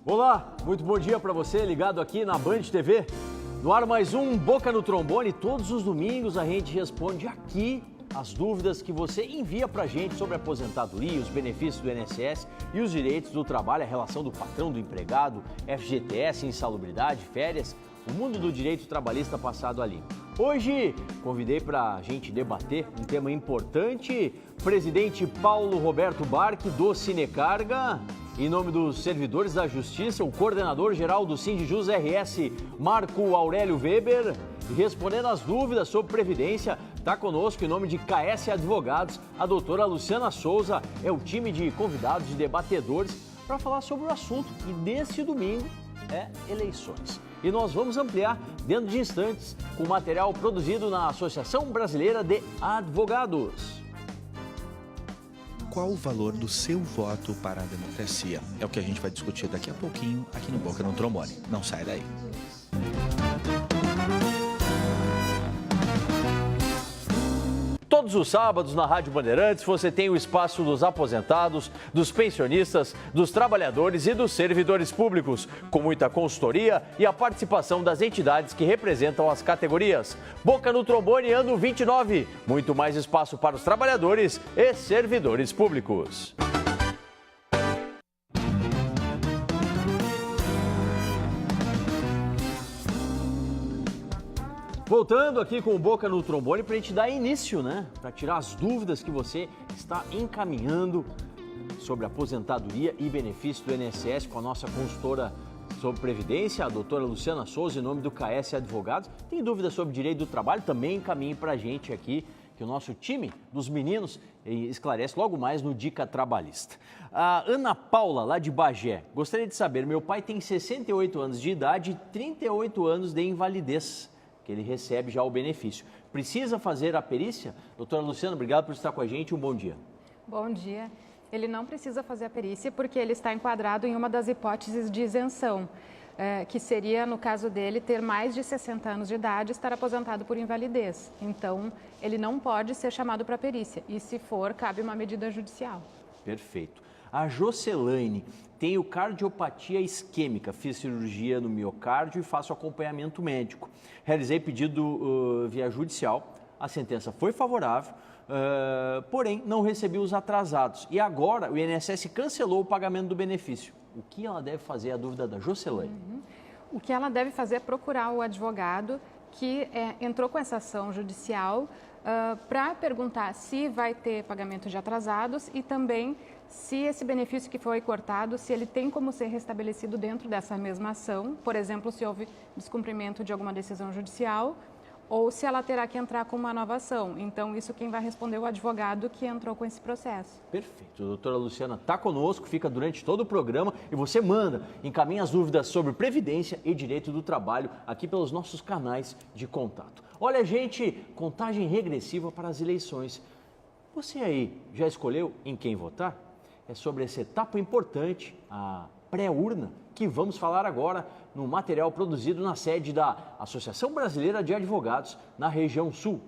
Olá, muito bom dia para você ligado aqui na Band TV. No ar mais um Boca no Trombone. Todos os domingos a gente responde aqui as dúvidas que você envia para a gente sobre a aposentadoria, os benefícios do INSS e os direitos do trabalho, a relação do patrão do empregado, FGTS, insalubridade, férias, o mundo do direito trabalhista passado ali. Hoje convidei para a gente debater um tema importante, presidente Paulo Roberto Barque do Cinecarga. Em nome dos servidores da Justiça, o coordenador-geral do Sindijus RS, Marco Aurélio Weber, e respondendo às dúvidas sobre Previdência, está conosco em nome de KS Advogados, a doutora Luciana Souza, é o time de convidados e debatedores para falar sobre o assunto. E nesse domingo é eleições. E nós vamos ampliar dentro de instantes com material produzido na Associação Brasileira de Advogados. Qual o valor do seu voto para a democracia? É o que a gente vai discutir daqui a pouquinho aqui no Boca no Trombone. Não sai daí. Todos os sábados na Rádio Bandeirantes você tem o espaço dos aposentados, dos pensionistas, dos trabalhadores e dos servidores públicos, com muita consultoria e a participação das entidades que representam as categorias. Boca no Trombone ano 29, muito mais espaço para os trabalhadores e servidores públicos. Voltando aqui com o Boca no Trombone para a gente dar início, né? Para tirar as dúvidas que você está encaminhando sobre aposentadoria e benefício do INSS com a nossa consultora sobre Previdência, a doutora Luciana Souza, em nome do KS Advogados. Tem dúvidas sobre direito do trabalho? Também encaminhe para a gente aqui, que o nosso time dos meninos esclarece logo mais no Dica Trabalhista. A Ana Paula, lá de Bagé, gostaria de saber, meu pai tem 68 anos de idade e 38 anos de invalidez, que ele recebe já o benefício. Precisa fazer a perícia? Doutora Luciana, obrigado por estar com a gente, um bom dia. Bom dia. Ele não precisa fazer a perícia porque ele está enquadrado em uma das hipóteses de isenção, que seria, no caso dele, ter mais de 60 anos de idade e estar aposentado por invalidez. Então, ele não pode ser chamado para a perícia e, se for, cabe uma medida judicial. Perfeito. A Jocelaine tem cardiopatia isquêmica, fiz cirurgia no miocárdio e faço acompanhamento médico. Realizei pedido via judicial, a sentença foi favorável, porém não recebi os atrasados. E agora o INSS cancelou o pagamento do benefício. O que ela deve fazer? É a dúvida da Jocelaine. O que ela deve fazer é procurar o advogado que entrou com essa ação judicial para perguntar se vai ter pagamento de atrasados e também se esse benefício que foi cortado, se ele tem como ser restabelecido dentro dessa mesma ação, por exemplo, se houve descumprimento de alguma decisão judicial ou se ela terá que entrar com uma nova ação. Então, isso quem vai responder é o advogado que entrou com esse processo. Perfeito. A doutora Luciana está conosco, fica durante todo o programa e você encaminha as dúvidas sobre Previdência e Direito do Trabalho aqui pelos nossos canais de contato. Olha, gente, contagem regressiva para as eleições. Você aí já escolheu em quem votar? É sobre essa etapa importante, a pré-urna, que vamos falar agora no material produzido na sede da Associação Brasileira de Advogados na região sul.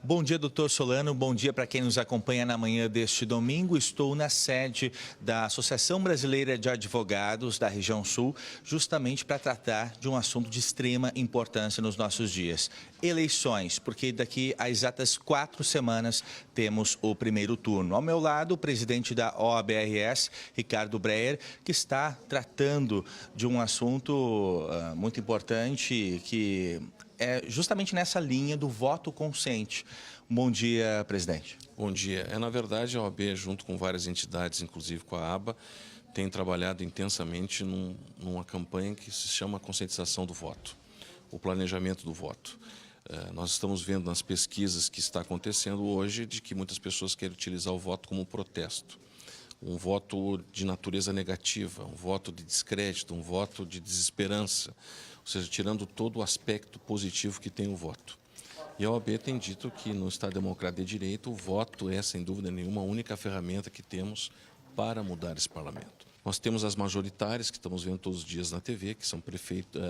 Bom dia, doutor Solano. Bom dia para quem nos acompanha na manhã deste domingo. Estou na sede da Associação Brasileira de Advogados da região sul, justamente para tratar de um assunto de extrema importância nos nossos dias. Eleições, porque daqui a exatas 4 semanas temos o primeiro turno. Ao meu lado, o presidente da OABRS, Ricardo Breyer, que está tratando de um assunto muito importante que é justamente nessa linha do voto consciente. Bom dia, presidente. Bom dia. Na verdade, a OAB, junto com várias entidades, inclusive com a ABA, tem trabalhado intensamente numa campanha que se chama conscientização do voto, o planejamento do voto. Nós estamos vendo nas pesquisas que está acontecendo hoje de que muitas pessoas querem utilizar o voto como protesto. Um voto de natureza negativa, um voto de descrédito, um voto de desesperança, ou seja, tirando todo o aspecto positivo que tem o voto. E a OAB tem dito que no Estado Democrático de Direito, o voto é, sem dúvida nenhuma, a única ferramenta que temos para mudar esse parlamento. Nós temos as majoritárias, que estamos vendo todos os dias na TV, que são prefeito,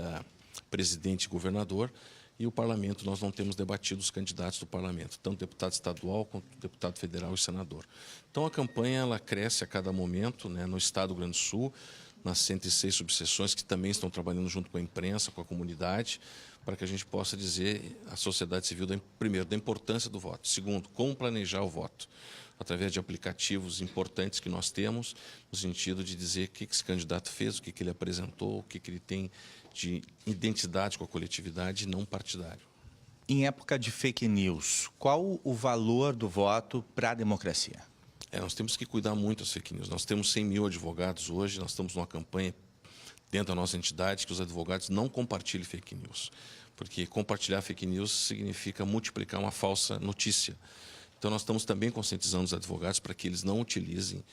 presidente e governador, e o parlamento, nós não temos debatido os candidatos do parlamento, tanto deputado estadual quanto deputado federal e senador. Então, a campanha ela cresce a cada momento, né, no estado do Rio Grande do Sul, nas 106 subseções que também estão trabalhando junto com a imprensa, com a comunidade, para que a gente possa dizer à sociedade civil, primeiro, da importância do voto, segundo, como planejar o voto, através de aplicativos importantes que nós temos, no sentido de dizer o que esse candidato fez, o que ele apresentou, o que ele tem de identidade com a coletividade não partidário. Em época de fake news, qual o valor do voto para a democracia? Nós temos que cuidar muito das fake news. Nós temos 100 mil advogados hoje, nós estamos numa campanha dentro da nossa entidade que os advogados não compartilhem fake news, porque compartilhar fake news significa multiplicar uma falsa notícia. Então, nós estamos também conscientizando os advogados para que eles não utilizem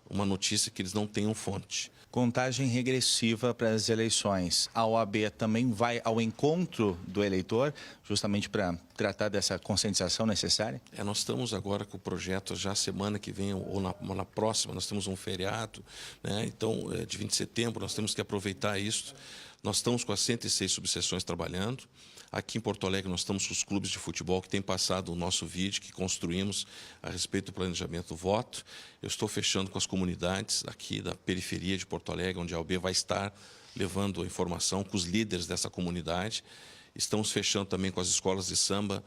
uma notícia que eles não tenham fonte. Contagem regressiva para as eleições. A OAB também vai ao encontro do eleitor, justamente para tratar dessa conscientização necessária? Nós estamos agora com o projeto, já semana que vem ou na próxima, nós temos um feriado, né? Então, de 20 de setembro, nós temos que aproveitar isso. Nós estamos com as 106 subseções trabalhando. Aqui em Porto Alegre, nós estamos com os clubes de futebol que têm passado o nosso vídeo, que construímos a respeito do planejamento do voto. Eu estou fechando com as comunidades aqui da periferia de Porto Alegre, onde a OAB vai estar levando a informação com os líderes dessa comunidade. Estamos fechando também com as escolas de samba,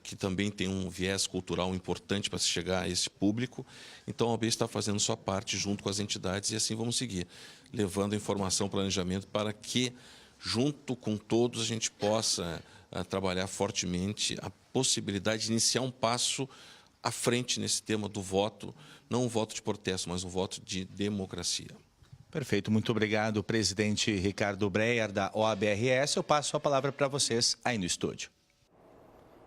que também tem um viés cultural importante para se chegar a esse público. Então, a OAB está fazendo sua parte junto com as entidades e assim vamos seguir, levando a informação, planejamento para que junto com todos, a gente possa trabalhar fortemente a possibilidade de iniciar um passo à frente nesse tema do voto, não um voto de protesto, mas um voto de democracia. Perfeito, muito obrigado, presidente Ricardo Breyer, da OAB-RS. Eu passo a palavra para vocês aí no estúdio.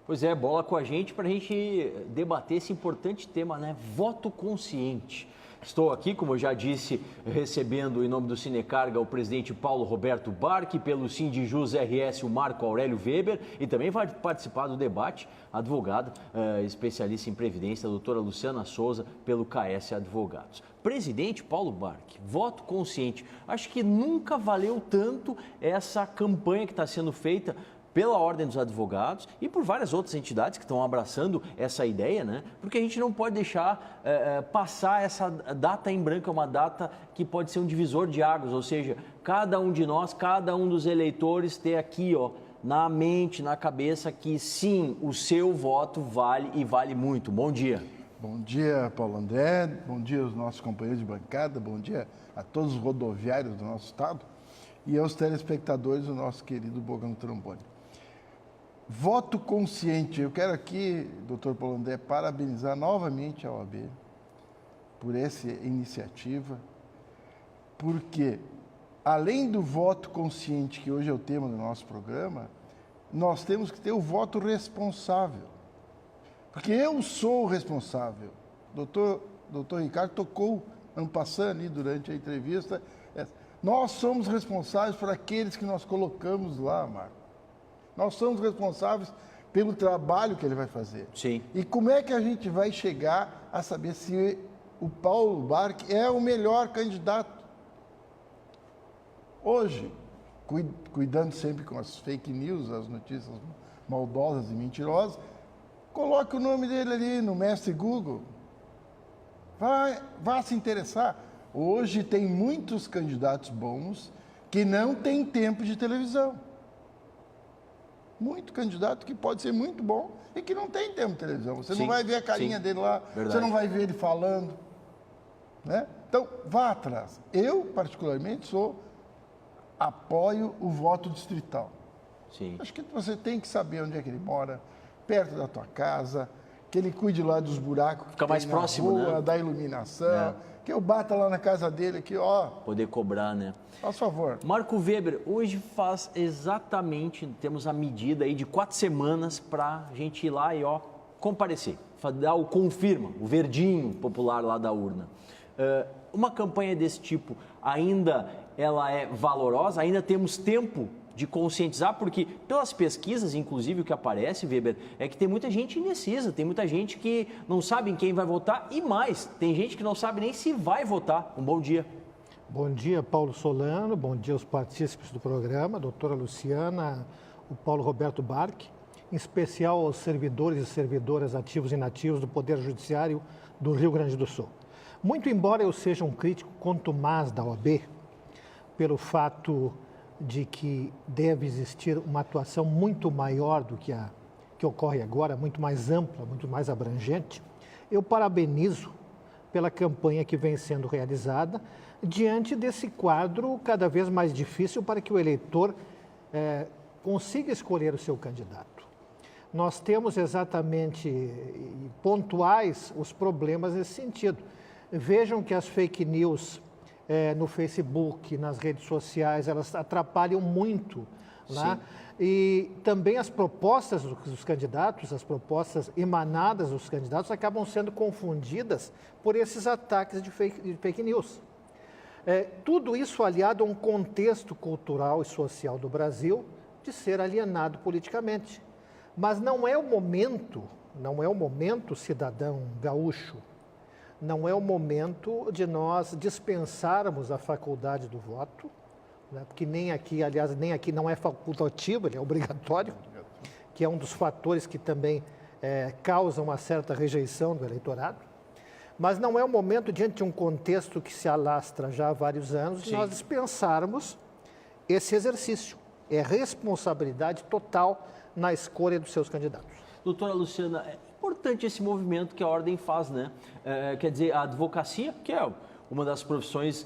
Pois é, bola com a gente para a gente debater esse importante tema, né? Voto consciente. Estou aqui, como eu já disse, recebendo em nome do Cinecarga o presidente Paulo Roberto Barque, pelo Sindijus RS o Marco Aurélio Weber, e também vai participar do debate a advogada, especialista em previdência, a doutora Luciana Souza, pelo KS Advogados. Presidente Paulo Barque, voto consciente. Acho que nunca valeu tanto essa campanha que está sendo feita pela Ordem dos Advogados e por várias outras entidades que estão abraçando essa ideia, né? Porque a gente não pode deixar passar essa data em branco, é uma data que pode ser um divisor de águas, ou seja, cada um de nós, cada um dos eleitores ter aqui, ó, na mente, na cabeça que sim, o seu voto vale e vale muito. Bom dia. Bom dia, Paulo André, bom dia aos nossos companheiros de bancada, bom dia a todos os rodoviários do nosso estado e aos telespectadores do nosso querido Boca no Trombone. Voto consciente. Eu quero aqui, doutor Paulo André, parabenizar novamente a OAB por essa iniciativa, porque, além do voto consciente, que hoje é o tema do nosso programa, nós temos que ter o voto responsável. Porque eu sou o responsável. Doutor Ricardo tocou, passando ali durante a entrevista, nós somos responsáveis por aqueles que nós colocamos lá, Marco. Nós somos responsáveis pelo trabalho que ele vai fazer. Sim. E como é que a gente vai chegar a saber se o Paulo Barque é o melhor candidato? Hoje, cuidando sempre com as fake news, as notícias maldosas e mentirosas, coloque o nome dele ali no mestre Google. Vá se interessar. Hoje tem muitos candidatos bons que não têm tempo de televisão. Muito candidato que pode ser muito bom e que não tem tempo de televisão. Você não vai ver a carinha dele lá, verdade. Você não vai ver ele falando. Né? Então, vá atrás. Eu, particularmente, apoio o voto distrital. Sim. Acho que você tem que saber onde é que ele mora, perto da tua casa, que ele cuide lá dos buracos que fica mais próximo, rua, né? Da iluminação, que eu bata lá na casa dele aqui, ó. Poder cobrar, né? Faz favor. Marco Weber, hoje faz exatamente, temos a medida aí de 4 semanas para a gente ir lá e, ó, comparecer, dar o confirma, o verdinho popular lá da urna. Uma campanha desse tipo ainda ela é valorosa? Ainda temos tempo de conscientizar? Porque pelas pesquisas, inclusive, o que aparece, Weber, é que tem muita gente indecisa, tem muita gente que não sabe em quem vai votar e mais, tem gente que não sabe nem se vai votar. Um bom dia. Bom dia, Paulo Solano, bom dia aos partícipes do programa, doutora Luciana, o Paulo Roberto Barque, em especial aos servidores e servidoras ativos e inativos do Poder Judiciário do Rio Grande do Sul. Muito embora eu seja um crítico contumaz da OAB, pelo fato de que deve existir uma atuação muito maior do que a que ocorre agora, muito mais ampla, muito mais abrangente, eu parabenizo pela campanha que vem sendo realizada diante desse quadro cada vez mais difícil para que o eleitor consiga escolher o seu candidato. Nós temos exatamente pontuais os problemas nesse sentido. Vejam que as fake news no Facebook, nas redes sociais, elas atrapalham muito, né? E também as propostas dos candidatos, as propostas emanadas dos candidatos acabam sendo confundidas por esses ataques de fake news. Tudo isso aliado a um contexto cultural e social do Brasil de ser alienado politicamente. Mas não é o momento, cidadão gaúcho, não é o momento de nós dispensarmos a faculdade do voto, né? Porque nem aqui não é facultativo, ele é obrigatório, que é um dos fatores que também causam uma certa rejeição do eleitorado. Mas não é o momento, diante de um contexto que se alastra já há vários anos, de nós dispensarmos esse exercício. É responsabilidade total na escolha dos seus candidatos. Doutora Luciana, é importante esse movimento que a Ordem faz, né? Quer dizer, a advocacia, que é uma das profissões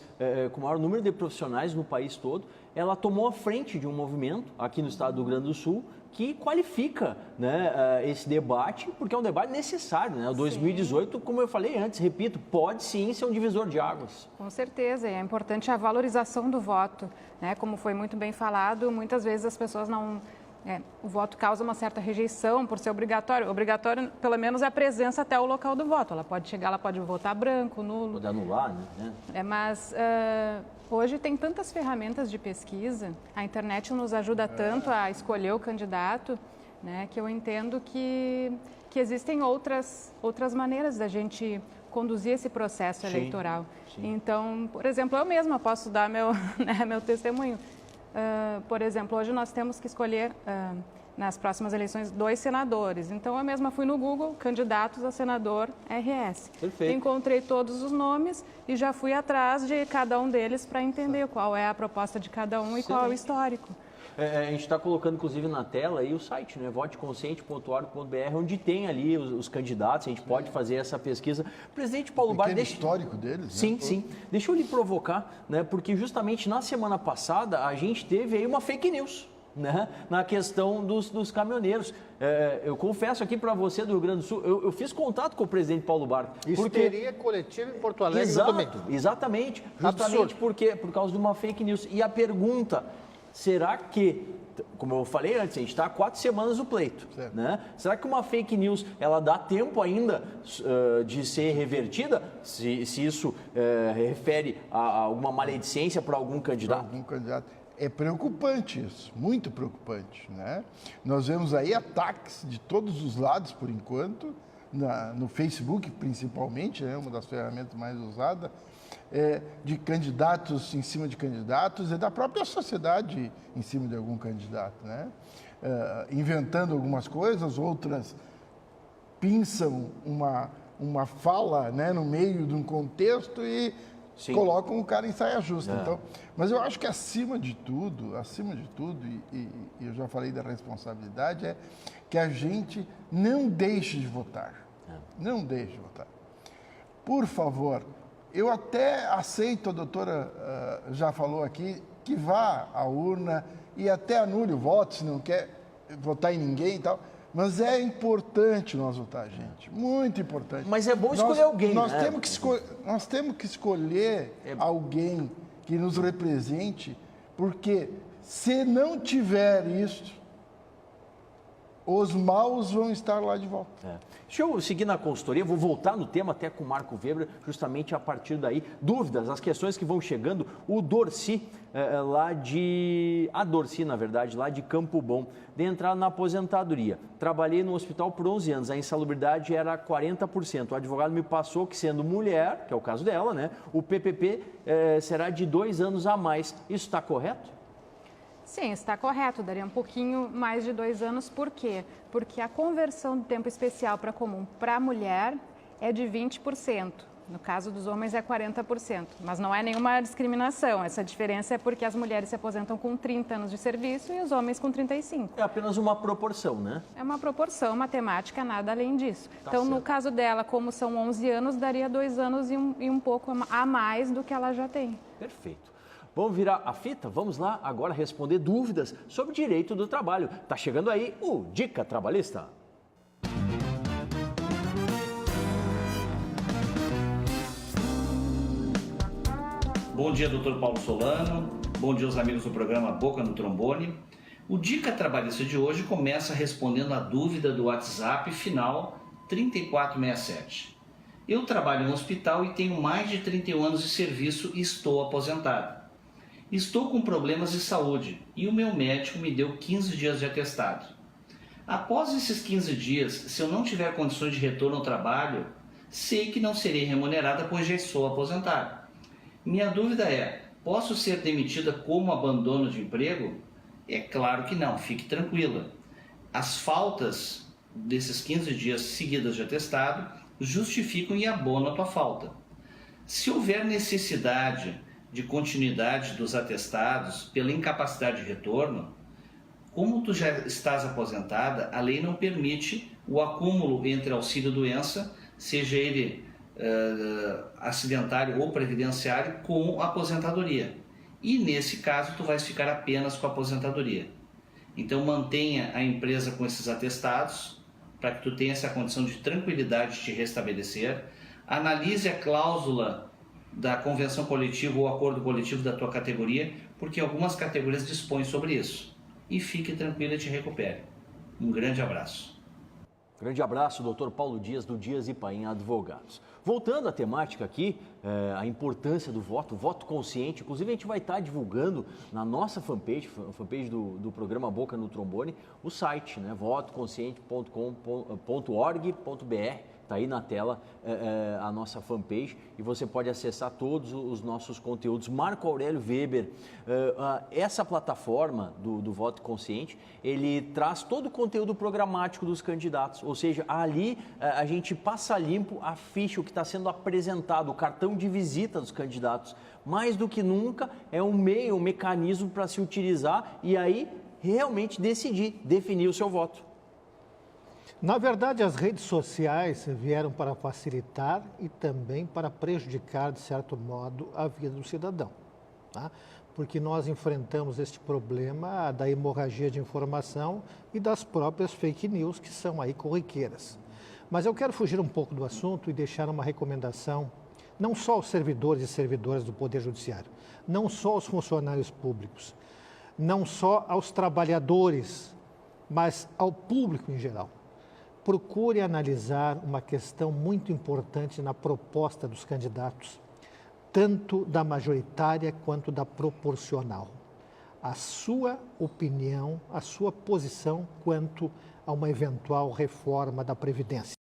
com o maior número de profissionais no país todo, ela tomou a frente de um movimento aqui no estado do Rio Grande do Sul que qualifica, né, esse debate, porque é um debate necessário, né? O 2018, como eu falei antes, repito, pode sim ser um divisor de águas. Com certeza, e é importante a valorização do voto, né? Como foi muito bem falado, muitas vezes as pessoas não... o voto causa uma certa rejeição por ser obrigatório. Obrigatório, pelo menos, é a presença até o local do voto. Ela pode chegar, ela pode votar branco, nulo. Pode anular, né? Mas hoje tem tantas ferramentas de pesquisa, a internet nos ajuda tanto a escolher o candidato, né, que eu entendo que existem outras maneiras da gente conduzir esse processo eleitoral. Sim. Então, por exemplo, eu mesma posso dar meu testemunho. Por exemplo, hoje nós temos que escolher, nas próximas eleições, 2 senadores. Então, eu mesma fui no Google, candidatos a senador RS. Perfeito. Encontrei todos os nomes e já fui atrás de cada um deles para entender qual é a proposta de cada um e qual é o histórico. A gente está colocando, inclusive, na tela aí o site, né, voteconsciente.org.br, onde tem ali os candidatos, a gente pode fazer essa pesquisa. Presidente Paulo Barque... histórico deles, sim, né? Sim. Deixa eu lhe provocar, né, porque justamente na semana passada a gente teve aí uma fake news, né, na questão dos caminhoneiros. Eu confesso aqui para você do Rio Grande do Sul, eu fiz contato com o presidente Paulo Barque. Histeria coletiva em Porto Alegre no domingo. Exatamente, justamente por causa de uma fake news. E a pergunta... Será que, como eu falei antes, a gente está há 4 semanas no pleito, né? Será que uma fake news, ela dá tempo ainda de ser revertida, se isso refere a alguma maledicência para algum candidato? Para algum candidato. É preocupante isso, muito preocupante, né? Nós vemos aí ataques de todos os lados, por enquanto, no Facebook principalmente, né? Uma das ferramentas mais usadas, de candidatos em cima de candidatos e da própria sociedade em cima de algum candidato, né? Inventando algumas coisas, outras pinçam uma fala, né, no meio de um contexto e colocam o cara em saia justa. Então, mas eu acho que acima de tudo, e eu já falei da responsabilidade, é que a gente não deixe de votar. Não deixe de votar. Por favor, eu até aceito, a doutora já falou aqui, que vá à urna e até anule o voto, se não quer votar em ninguém e tal. Mas é importante nós votar, gente. Muito importante. Mas é bom escolher alguém, nós né? Nós temos que escolher alguém que nos represente, porque se não tiver isso, os maus vão estar lá de volta. Deixa eu seguir na consultoria, vou voltar no tema até com o Marco Weber, justamente a partir daí. Dúvidas, as questões que vão chegando. O Dorci, lá de Campo Bom, de entrar na aposentadoria. Trabalhei no hospital por 11 anos, a insalubridade era 40%. O advogado me passou que, sendo mulher, que é o caso dela, né, o PPP será de 2 anos a mais. Isso está correto? Sim, está correto, daria um pouquinho mais de 2 anos. Por quê? Porque a conversão do tempo especial para comum para a mulher é de 20%. No caso dos homens é 40%, mas não é nenhuma discriminação. Essa diferença é porque as mulheres se aposentam com 30 anos de serviço e os homens com 35. É apenas uma proporção, né? É uma proporção matemática, nada além disso. Tá então, no certo. caso dela, como são 11 anos, daria 2 anos e um pouco a mais do que ela já tem. Perfeito. Vamos virar a fita? Vamos lá agora responder dúvidas sobre direito do trabalho. Tá chegando aí o Dica Trabalhista. Bom dia, doutor Paulo Solano. Bom dia aos amigos do programa Boca no Trombone. O Dica Trabalhista de hoje começa respondendo a dúvida do WhatsApp final 3467. Eu trabalho no hospital e tenho mais de 31 anos de serviço e estou aposentado. Estou com problemas de saúde e o meu médico me deu 15 dias de atestado. Após esses 15 dias, se eu não tiver condições de retorno ao trabalho, sei que não serei remunerada, pois já sou aposentado. Minha dúvida é, posso ser demitida como abandono de emprego? É claro que não, fique tranquila. As faltas desses 15 dias seguidas de atestado justificam e abonam a tua falta. Se houver necessidade de continuidade dos atestados pela incapacidade de retorno, como tu já estás aposentada, a lei não permite o acúmulo entre auxílio-doença, seja ele acidentário ou previdenciário, com a aposentadoria. E nesse caso tu vais ficar apenas com a aposentadoria. Então mantenha a empresa com esses atestados para que tu tenha essa condição de tranquilidade de te restabelecer. Analise a cláusula da convenção coletiva ou acordo coletivo da tua categoria, porque algumas categorias dispõem sobre isso. E fique tranquila e te recupere. Um grande abraço. Grande abraço, doutor Paulo Dias, do Dias e Paim Advogados. Voltando à temática aqui, a importância do voto consciente. Inclusive, a gente vai estar divulgando na nossa fanpage do programa Boca no Trombone, o site, né, votoconsciente.com.org.br. Está aí na tela a nossa fanpage e você pode acessar todos os nossos conteúdos. Marco Aurélio Weber, essa plataforma do Voto Consciente, ele traz todo o conteúdo programático dos candidatos, ou seja, ali a gente passa limpo a ficha, o que está sendo apresentado, o cartão de visita dos candidatos. Mais do que nunca é um meio, um mecanismo para se utilizar e aí realmente definir o seu voto. Na verdade, as redes sociais vieram para facilitar e também para prejudicar, de certo modo, a vida do cidadão. Tá? Porque nós enfrentamos este problema da hemorragia de informação e das próprias fake news, que são aí corriqueiras. Mas eu quero fugir um pouco do assunto e deixar uma recomendação, não só aos servidores e servidoras do Poder Judiciário, não só aos funcionários públicos, não só aos trabalhadores, mas ao público em geral. Procure analisar uma questão muito importante na proposta dos candidatos, tanto da majoritária quanto da proporcional. A sua opinião, a sua posição quanto a uma eventual reforma da Previdência.